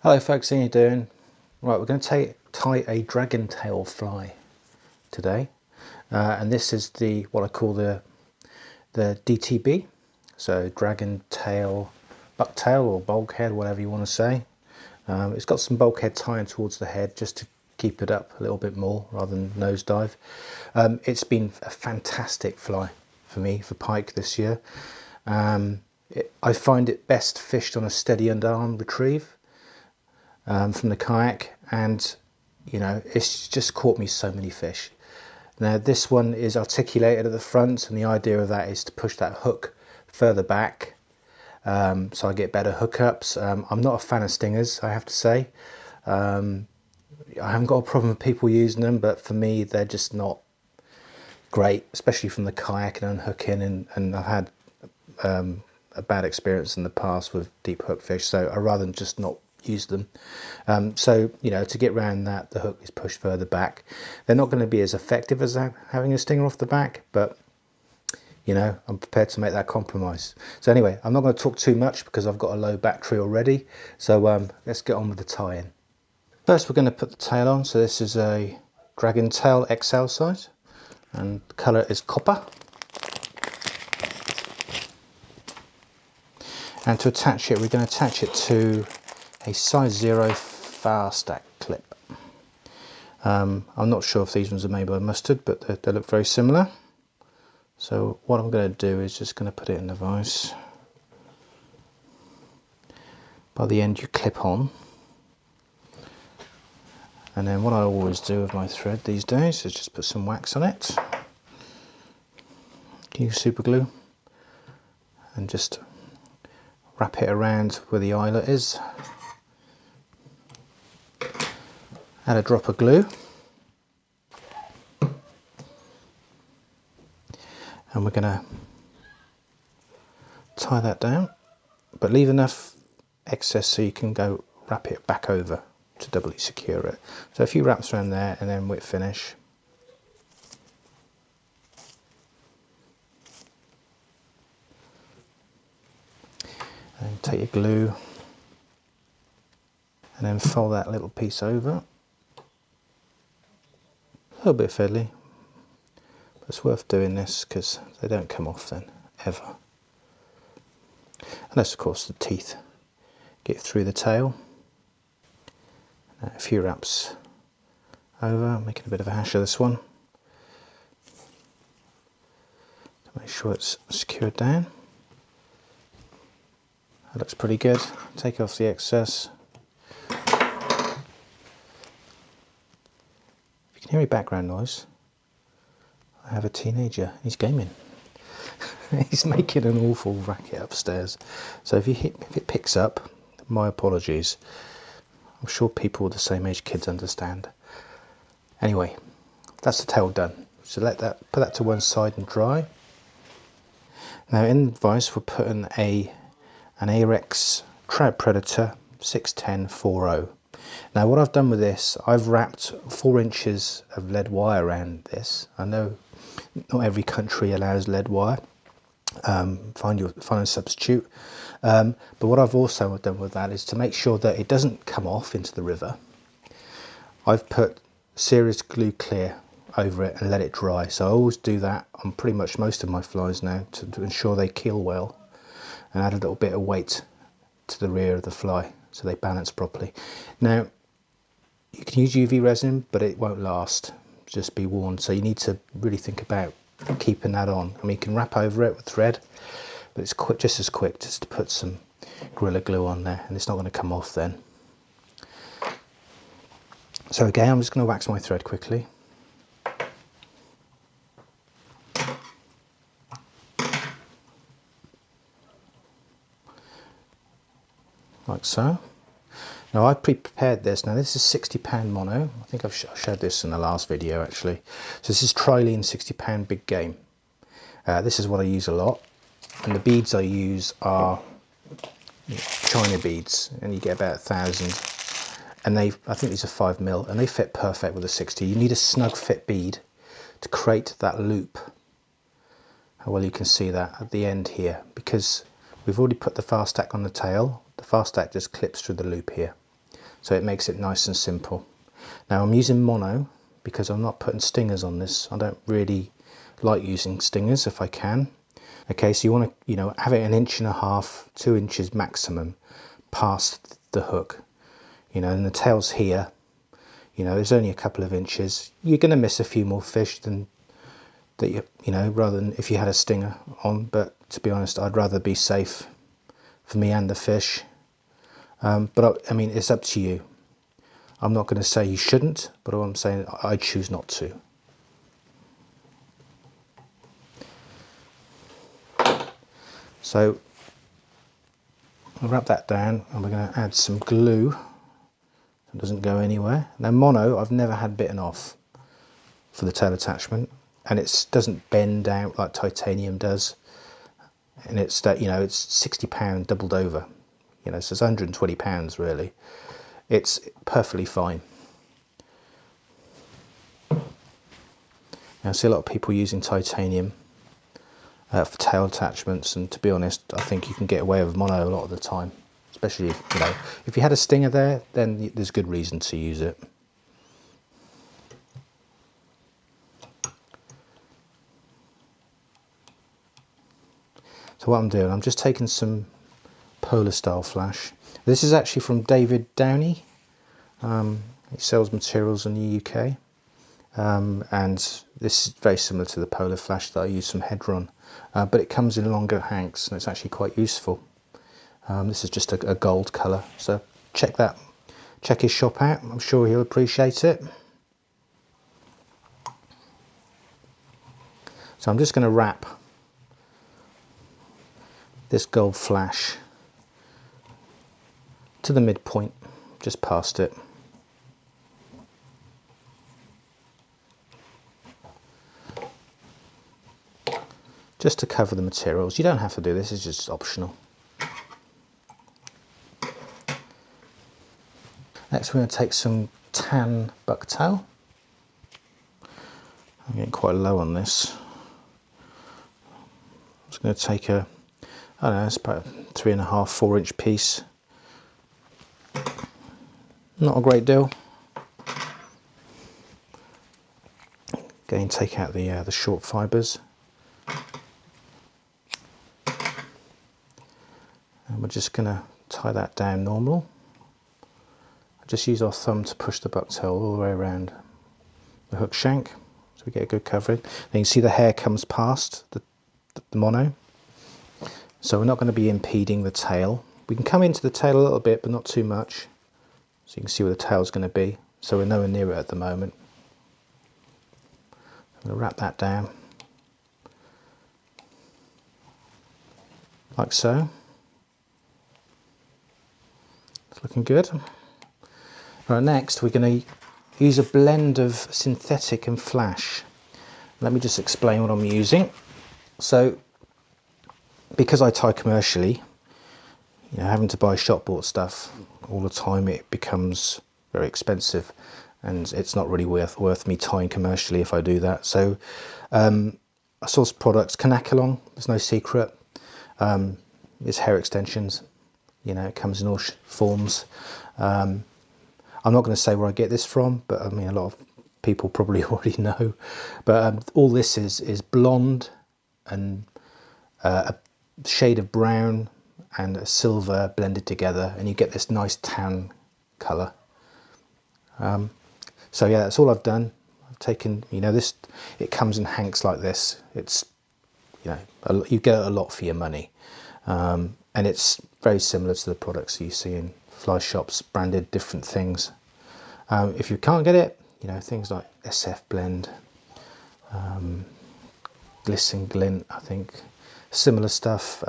Hello folks, how you doing? Right, we're going to tie a dragontail fly today, and this is what I call the DTB, so dragontail, bucktail or bulkhead, whatever you want to say. It's got some bulkhead tying towards the head just to keep it up a little bit more rather than nosedive. It's been a fantastic fly for me for pike this year. I find it best fished on a steady underarm retrieve. From the kayak, and you know, it's just caught me so many fish. Now this one is articulated at the front, and the idea of that is to push that hook further back, so I get better hookups. I'm not a fan of stingers, I have to say. I haven't got a problem with people using them, but for me they're just not great, especially from the kayak and unhooking, and I've had a bad experience in the past with deep hook fish, so I'd rather just not use them. So you know, to get around that, the hook is pushed further back. They're not going to be as effective as having a stinger off the back, but you know, I'm prepared to make that compromise. So anyway, I'm not going to talk too much because I've got a low battery already, so let's get on with the tie-in. First we're going to put the tail on. So this is a Dragontail XL size, and the colour is copper. And to attach it, we're going to attach it to a size 0 Fast-Act clip. I'm not sure if these ones are made by Mustard, but they look very similar. So what I'm going to do is just going to put it in the vise. By the end you clip on. And then what I always do with my thread these days is just put some wax on it. Use super glue. And just wrap it around where the eyelet is. Add a drop of glue. And we're going to tie that down, but leave enough excess so you can go wrap it back over to doubly secure it. So a few wraps around there, and then whip finish. And take your glue and then fold that little piece over. A little bit fiddly, but it's worth doing this because they don't come off then, ever. Unless of course the teeth get through the tail. Now, a few wraps over, making a bit of a hash of this one. To make sure it's secured down. That looks pretty good. Take off the excess. You can hear any background noise. I have a teenager, he's gaming. He's making an awful racket upstairs. So if it picks up, my apologies. I'm sure people with the same age kids understand. Anyway, that's the tail done. So put that to one side and dry. Now in the vise we're putting an Ahrex Trout Predator 610-40. Now what I've done with this, I've wrapped 4 inches of lead wire around this. I know not every country allows lead wire. Find a substitute. But what I've also done with that is to make sure that it doesn't come off into the river. I've put Serious Glue Clear over it and let it dry. So I always do that on pretty much most of my flies now to ensure they keel well, and add a little bit of weight to the rear of the fly so they balance properly. Now you can use UV resin, but it won't last, just be warned. So you need to really think about keeping that on. I mean, you can wrap over it with thread, but it's just as quick just to put some Gorilla Glue on there, and it's not going to come off then. So again, I'm just going to wax my thread quickly. Like so. Now I pre-prepared this. Now this is 60-pound mono. I think I've showed this in the last video actually. So this is Trilene 60-pound big game. This is what I use a lot, and the beads I use are China beads, and you get about 1,000. And I think these are 5mm, and they fit perfect with a 60. You need a snug fit bead to create that loop. How well you can see that at the end here, because we've already put the Fast-Act on the tail. The Fast-Act just clips through the loop here. so it makes it nice and simple. Now I'm using mono because I'm not putting stingers on this. I don't really like using stingers if I can. Okay, so you want to, have it 1.5 to 2 inches maximum past the hook, and the tail's here. There's only a couple of inches. You're going to miss a few more fish than that, rather than if you had a stinger on. But to be honest, I'd rather be safe for me and the fish. But I mean, it's up to you. I'm not going to say you shouldn't, but all I'm saying, I choose not to. So I'll wrap that down, and we're going to add some glue so it doesn't go anywhere. Now mono, I've never had bitten off for the tail attachment, and it doesn't bend out like titanium does. And it's that, it's £60 doubled over, so it's £120 really. It's perfectly fine. Now, I see a lot of people using titanium for tail attachments, and to be honest, I think you can get away with mono a lot of the time, especially if you had a stinger there, then there's good reason to use it. So what I'm doing, I'm just taking some polar style flash. This is actually from David Downey. He sells materials in the UK, and this is very similar to the polar flash that I use from Hedron, but it comes in longer hanks, and it's actually quite useful. This is just a gold colour, so check his shop out. I'm sure he'll appreciate it. So I'm just going to wrap this gold flash to the midpoint, just past it. Just to cover the materials. You don't have to do this, it's just optional. Next we're going to take some tan bucktail. I'm getting quite low on this. I'm just going to take I don't know, it's about a 3.5, 4 inch piece. Not a great deal. Again, take out the short fibres. And we're just going to tie that down normal. Just use our thumb to push the bucktail all the way around the hook shank, so we get a good covering. Then you can see the hair comes past the mono, so we're not going to be impeding the tail. We can come into the tail a little bit, but not too much, so you can see where the tail's going to be. So we're nowhere near it at the moment. I'm going to wrap that down like so. It's looking good. Right, next we're going to use a blend of synthetic and flash. Let me just explain what I'm using. So because I tie commercially, having to buy shop bought stuff all the time, it becomes very expensive, and it's not really worth me tying commercially if I do that. So I source products. Canacolon, there's no secret. It's hair extensions. It comes in all forms. I'm not going to say where I get this from, but I mean a lot of people probably already know. But all this is blonde and a shade of brown and a silver blended together, and you get this nice tan colour. So yeah, that's all I've done. I've taken, this, it comes in hanks like this. It's, you get a lot for your money, and it's very similar to the products you see in fly shops, branded different things. If you can't get it, things like SF Blend, Glisten Glint, I think, similar stuff.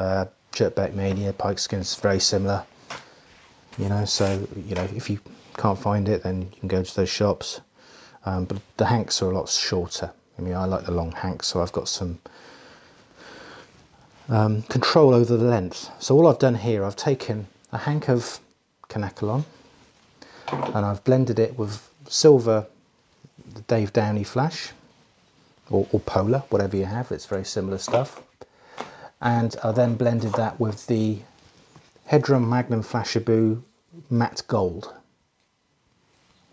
Jerkbait Mania, Pike Skin's very similar. So if you can't find it, then you can go to those shops. But the hanks are a lot shorter. I mean, I like the long hanks, so I've got some control over the length. So all I've done here, I've taken a hank of Canacolon and I've blended it with silver, the Dave Downey flash, or polar, whatever you have. It's very similar stuff. And I then blended that with the Hedron Magnum Flashabou Matte Gold.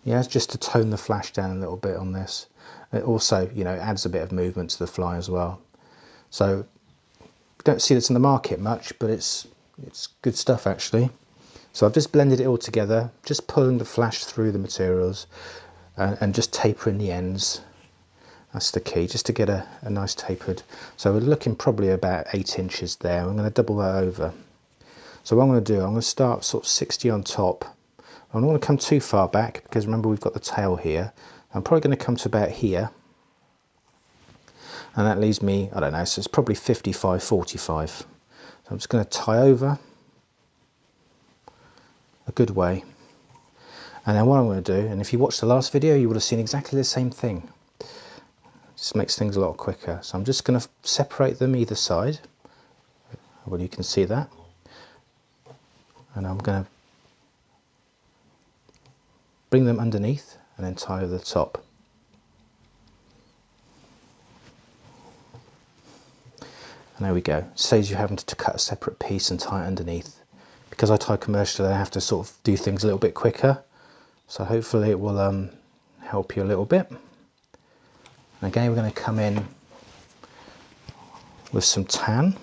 Yeah, it's just to tone the flash down a little bit on this. It also, you know, adds a bit of movement to the fly as well. So we don't see this in the market much, but it's good stuff actually. So I've just blended it all together, just pulling the flash through the materials and just tapering the ends. That's the key, just to get a nice tapered. So we're looking probably about 8 inches there. I'm going to double that over. So what I'm going to do, I'm going to start sort of 60 on top. I don't want to come too far back because remember we've got the tail here. I'm probably going to come to about here. And that leaves me, I don't know, so it's probably 55, 45. So I'm just going to tie over a good way. And then what I'm going to do, and if you watched the last video, you would have seen exactly the same thing. Just makes things a lot quicker. So I'm just going to separate them either side. Well, you can see that. And I'm going to bring them underneath and then tie over the top. And there we go. It saves you having to cut a separate piece and tie it underneath. Because I tie commercially, I have to sort of do things a little bit quicker. So hopefully it will help you a little bit. And again, we're going to come in with some tan.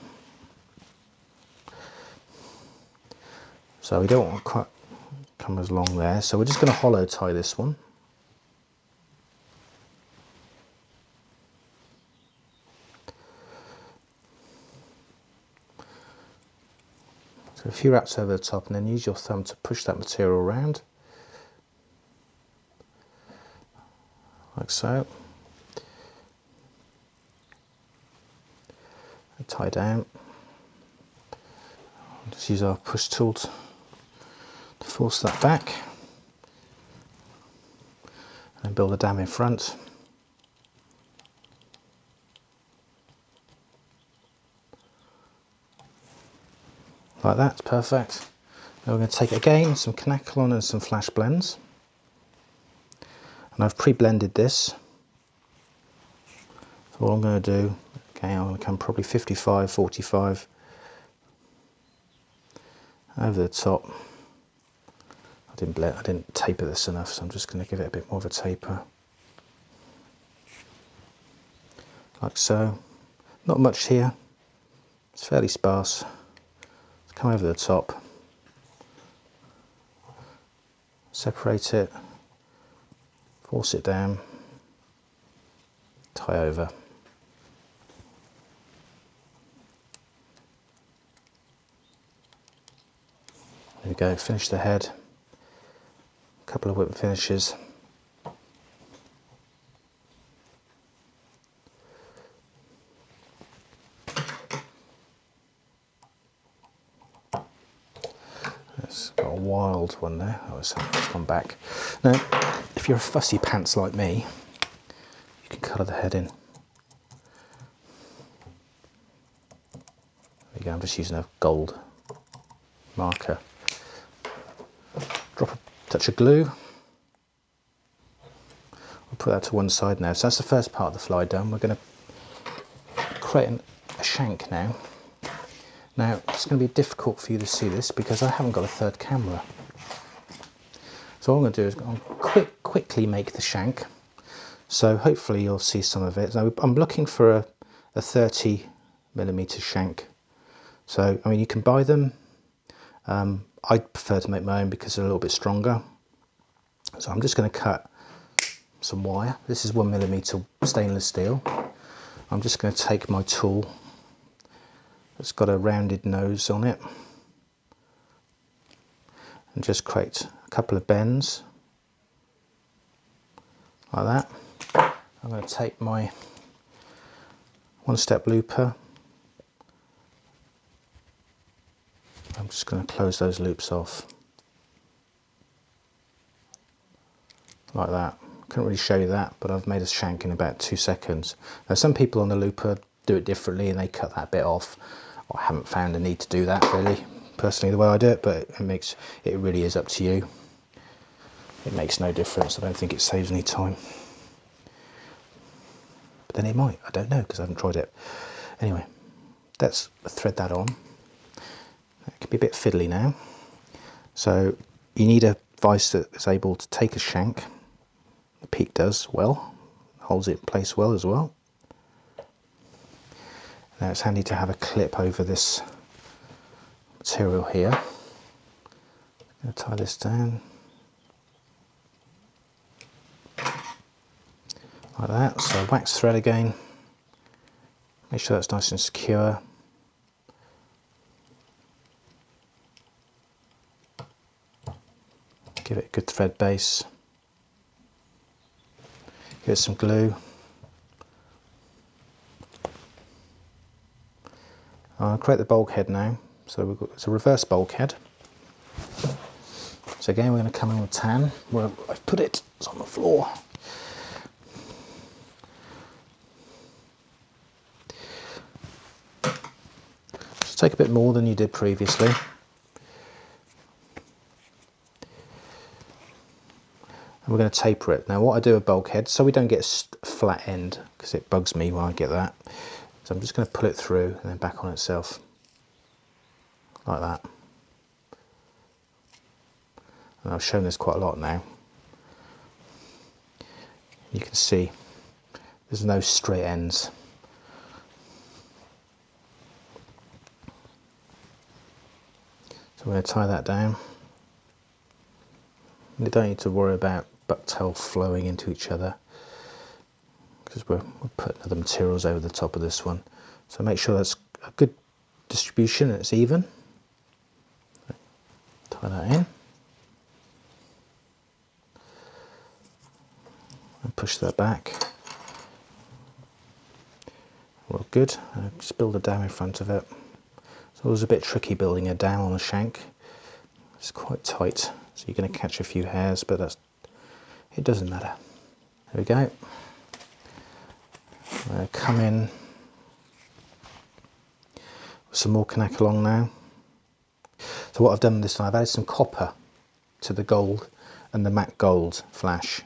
So we don't want to quite come as long there. So we're just going to hollow tie this one. So a few wraps over the top and then use your thumb to push that material around. Like so. And tie down. Just use our push tool to force that back. And build a dam in front. Like that, it's perfect. Now we're going to take again some Canacolon and some flash blends. And I've pre-blended this. So what I'm going to do, okay, I'm going to come probably 55, 45 over the top. I didn't taper this enough, so I'm just going to give it a bit more of a taper. Like so. Not much here. It's fairly sparse. Let's come over the top. Separate it. Force it down. Tie over. There we go, finish the head. A couple of whip finishes. It's got a wild one there. Oh, it's gone back. Now, if you're a fussy pants like me, you can colour the head in. There you go, I'm just using a gold marker. Drop a touch of glue. I'll put that to one side now. So that's the first part of the fly done. We're going to create a shank now. Now it's going to be difficult for you to see this because I haven't got a third camera. So what I'm going to do is I'll quickly make the shank. So hopefully you'll see some of it. So I'm looking for a 30mm shank. So I mean you can buy them. I prefer to make my own because they're a little bit stronger. So I'm just going to cut some wire. This is 1mm stainless steel. I'm just going to take my tool. It's got a rounded nose on it. And just create a couple of bends. Like that. I'm going to take my one-step looper. I'm just going to close those loops off. Like that. Couldn't really show you that, but I've made a shank in about 2 seconds. Now some people on the looper do it differently and they cut that bit off. I haven't found a need to do that really, personally the way I do it, but it really is up to you. It makes no difference. I don't think it saves any time. But then it might, I don't know because I haven't tried it. Anyway, let's thread that on. It can be a bit fiddly now. So you need a vise that is able to take a shank. The Pike does well, holds it in place well as well. Now it's handy to have a clip over this material here. I'm going to tie this down like that. So wax thread again, make sure that's nice and secure. Give it a good thread base. Give it some glue. I'll create the bulkhead now. So it's a reverse bulkhead. So again, we're going to come in with tan. Where I've put it, it's on the floor. Just take a bit more than you did previously. And we're going to taper it. Now what I do with bulkhead, so we don't get a flat end, because it bugs me when I get that. So I'm just going to pull it through and then back on itself, like that. And I've shown this quite a lot now. You can see there's no straight ends. So we're going to tie that down. You don't need to worry about bucktail flowing into each other, because we're putting other materials over the top of this one. So make sure that's a good distribution and it's even. Tie that in. And push that back. Well, good. Just build a dam in front of it. It's always a bit tricky building a dam on a shank. It's quite tight, so you're going to catch a few hairs, but it doesn't matter. There we go. I'm going to come in with some more Canacolong now. So what I've done this time, I've added some copper to the gold and the matte gold flash,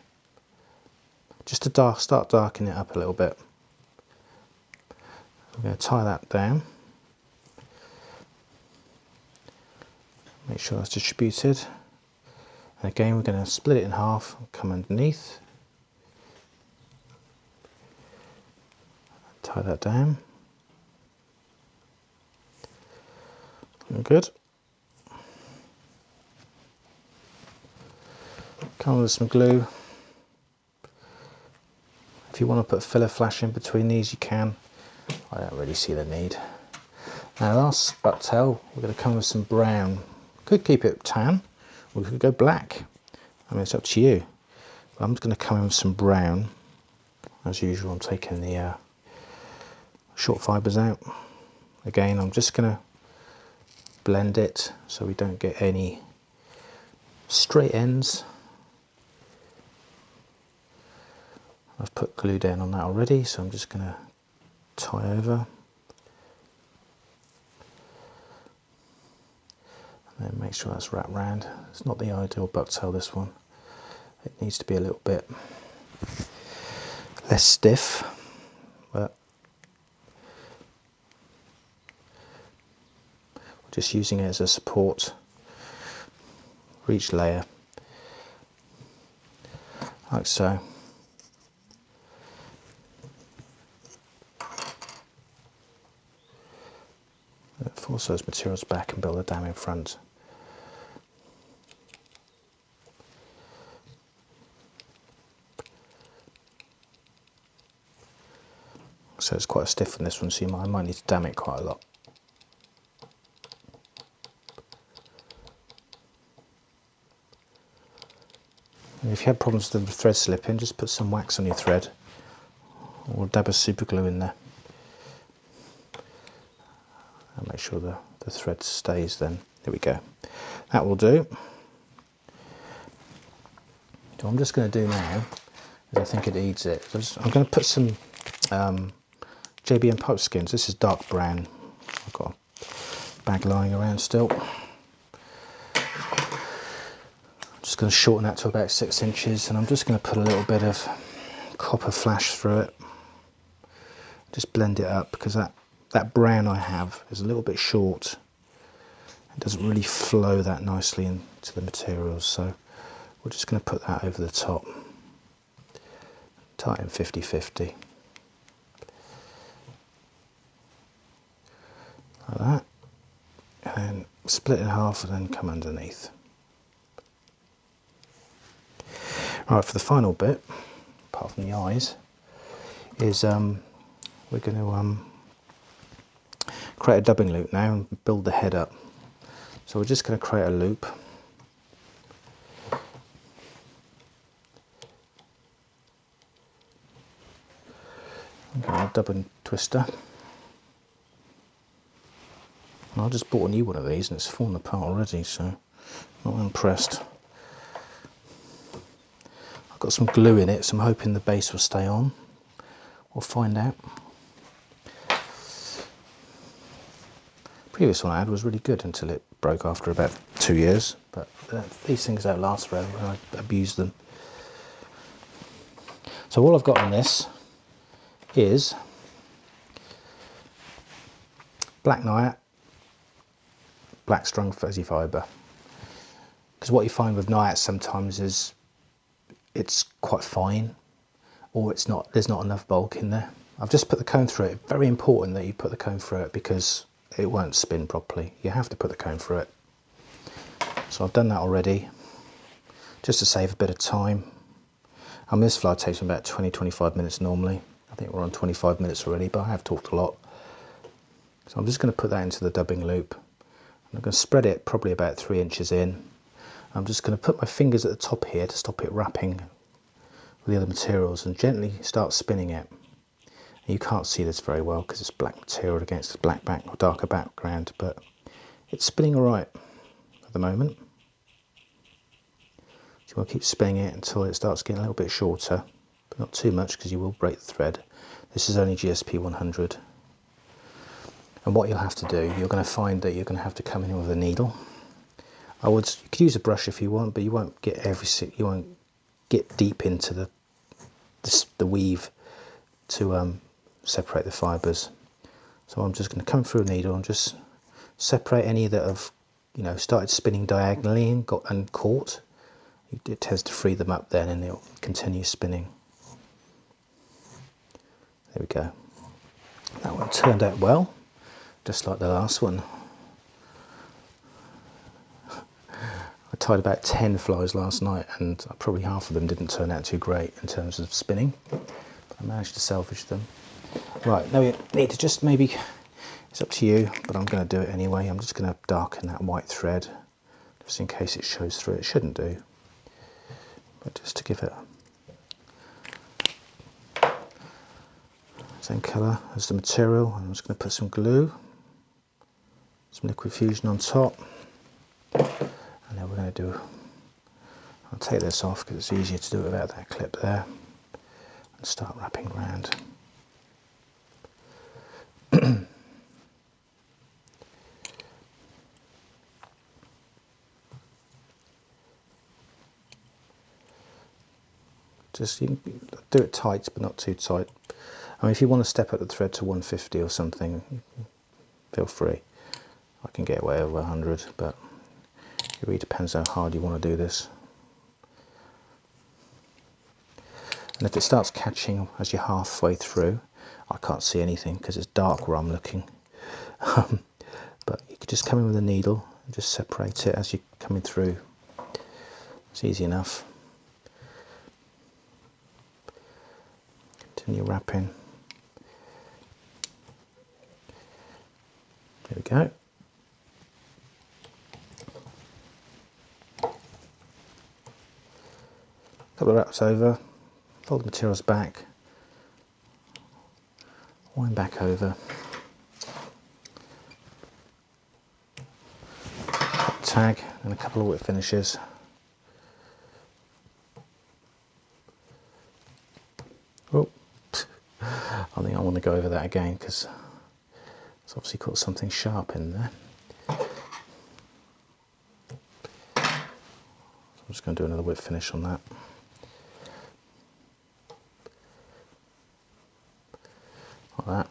just to start darkening it up a little bit. I'm going to tie that down. Make sure that's distributed. And again, we're going to split it in half, come underneath, tie that down. Good. Come with some glue. If you want to put filler flash in between these, you can. I don't really see the need. Now last bucktail, we're going to come with some brown. Could keep it tan, or we could go black. I mean, it's up to you. But I'm just going to come in with some brown. As usual, I'm taking the short fibres out. Again, I'm just going to blend it so we don't get any straight ends. I've put glue down on that already, so I'm just going to tie over. And then make sure that's wrapped round. It's not the ideal bucktail, this one. It needs to be a little bit less stiff, but we're just using it as a support for each layer, like so. Force those materials back and build a dam in front. So it's quite stiff on this one, so I might need to dam it quite a lot. And if you have problems with the thread slipping, just put some wax on your thread, or a dab of super glue in there. And make sure the thread stays then. There we go. That will do. So what I'm just going to do now, is I think it needs it. I'm going to put some JBM pipe skins. This is dark brown. I've got a bag lying around still. I'm just going to shorten that to about 6 inches, and I'm just going to put a little bit of copper flash through it. Just blend it up, because that brown I have is a little bit short. It doesn't really flow that nicely into the materials, so we're just going to put that over the top, tighten 50-50, like that, and then split in half and then come underneath. Right, for the final bit, apart from the eyes, is we're going to create a dubbing loop now and build the head up. So we're just going to create a loop. A dubbing twister. And I just bought a new one of these and it's fallen apart already, so I'm not impressed. I've got some glue in it, so I'm hoping the base will stay on. We'll find out. Previous one I had was really good until it broke after about 2 years, but these things don't last forever and I abuse them. So all I've got on this is black Nayat, black Strung Fuzzy fibre. Because what you find with Nayat sometimes is it's quite fine, or it's not. There's not enough bulk in there. I've just put the comb through it. Very important that you put the comb through it because it won't spin properly. You have to put the comb through it. So I've done that already, just to save a bit of time. This fly takes me about 20-25 minutes normally. I think we're on 25 minutes already, but I have talked a lot. So I'm just going to put that into the dubbing loop. I'm going to spread it probably about 3 inches in. I'm just going to put my fingers at the top here to stop it wrapping with the other materials and gently start spinning it. And you can't see this very well because it's black material against a black back or darker background, but it's spinning alright at the moment. So we'll keep spinning it until it starts getting a little bit shorter, but not too much because you will break the thread. This is only GSP 100. And what you'll have to do, you're going to find that you're going to have to come in with a needle. You could use a brush if you want, but you won't get you won't get deep into the weave to separate the fibres. So I'm just going to come through a needle and just separate any that have, started spinning diagonally and caught. It tends to free them up then, and it'll continue spinning. There we go. That one turned out well, just like the last one. I tied about 10 flies last night and probably half of them didn't turn out too great in terms of spinning, but I managed to salvage them. Right, now we need to just maybe, it's up to you, but I'm going to do it anyway. I'm just going to darken that white thread just in case it shows through. It shouldn't do, but just to give it same colour as the material. I'm just going to put some glue, some liquid fusion on top. And then we're going to do, I'll take this off because it's easier to do it without that clip there, and start wrapping around. Just you can do it tight but not too tight. I mean, if you want to step up the thread to 150 or something, feel free. I can get way over 100, but it really depends how hard you want to do this. And if it starts catching as you're halfway through, I can't see anything because it's dark where I'm looking. But you could just come in with a needle and just separate it as you're coming through. It's easy enough. Continue wrapping. There we go. Couple of wraps over, fold the materials back, wind back over, tag and a couple of whip finishes. Oh, I think I want to go over that again because it's obviously got something sharp in there. So I'm just going to do another whip finish on that. Like that.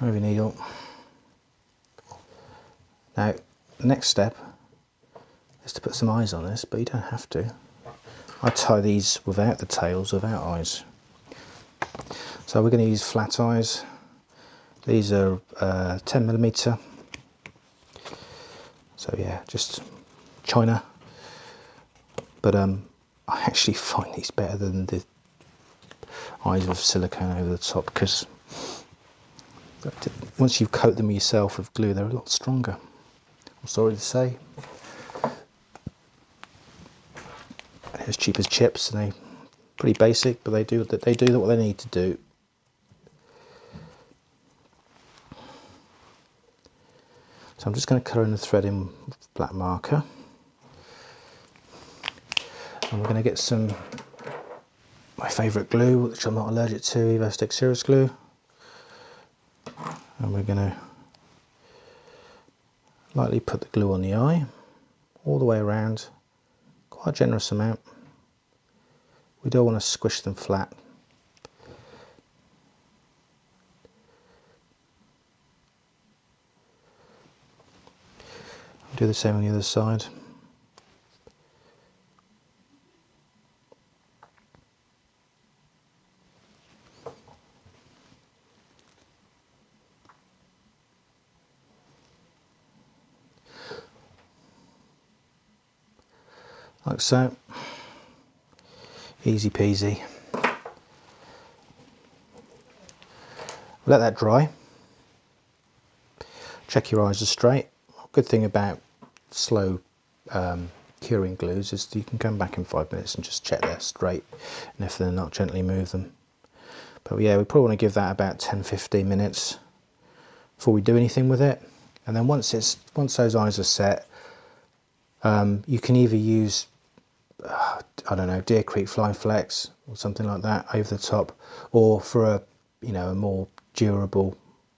Move your needle. Now, next step is to put some eyes on this, but you don't have to. I tie these without the tails, without eyes. So we're going to use flat eyes. These are 10mm. So yeah, just China. But I actually find these better than the eyes with silicone over the top, because once you coat them yourself with glue, they're a lot stronger. I'm sorry to say. They're as cheap as chips, and they pretty basic, but they do what they need to do. So I'm just going to colour in the thread in with black marker, and we're going to get some my favourite glue, which I'm not allergic to, Evo-Stik Cirrus glue, and we're going to lightly put the glue on the eye all the way around, quite a generous amount. We don't want to squish them flat. Do the same on the other side. Like so. Easy peasy. Let that dry. Check your eyes are straight. Good thing about slow curing glues is that you can come back in 5 minutes and just check they're straight, and if they're not, gently move them. But yeah, we probably want to give that about 10-15 minutes before we do anything with it. And then once those eyes are set, you can either use I don't know, Deer Creek Fly Flex or something like that over the top, or for a a more durable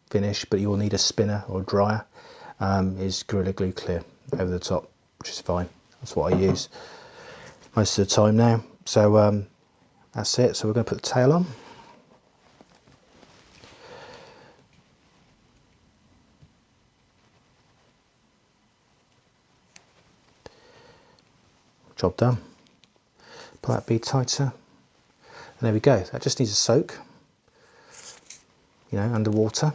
finish, but you'll need a spinner or a dryer, is Gorilla Glue Clear over the top, which is fine. That's what I use most of the time now. So that's it. So we're going to put the tail on. Job done. Pull that bead tighter. And there we go. That just needs a soak, underwater,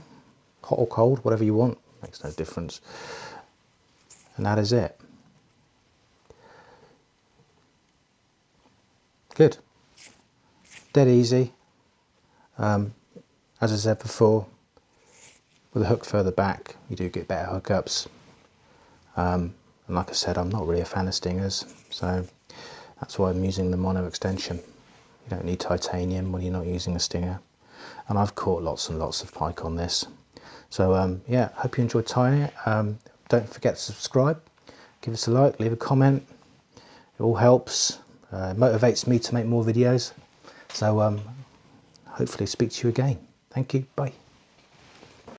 hot or cold, whatever you want, makes no difference. And that is it. Good. Dead easy. As I said before, with a hook further back, you do get better hookups. And like I said, I'm not really a fan of stingers, so that's why I'm using the mono extension. You don't need titanium when you're not using a stinger. And I've caught lots and lots of pike on this. So yeah, hope you enjoyed tying it. Don't forget to subscribe, give us a like, leave a comment. It all helps, motivates me to make more videos. So hopefully speak to you again. Thank you, bye.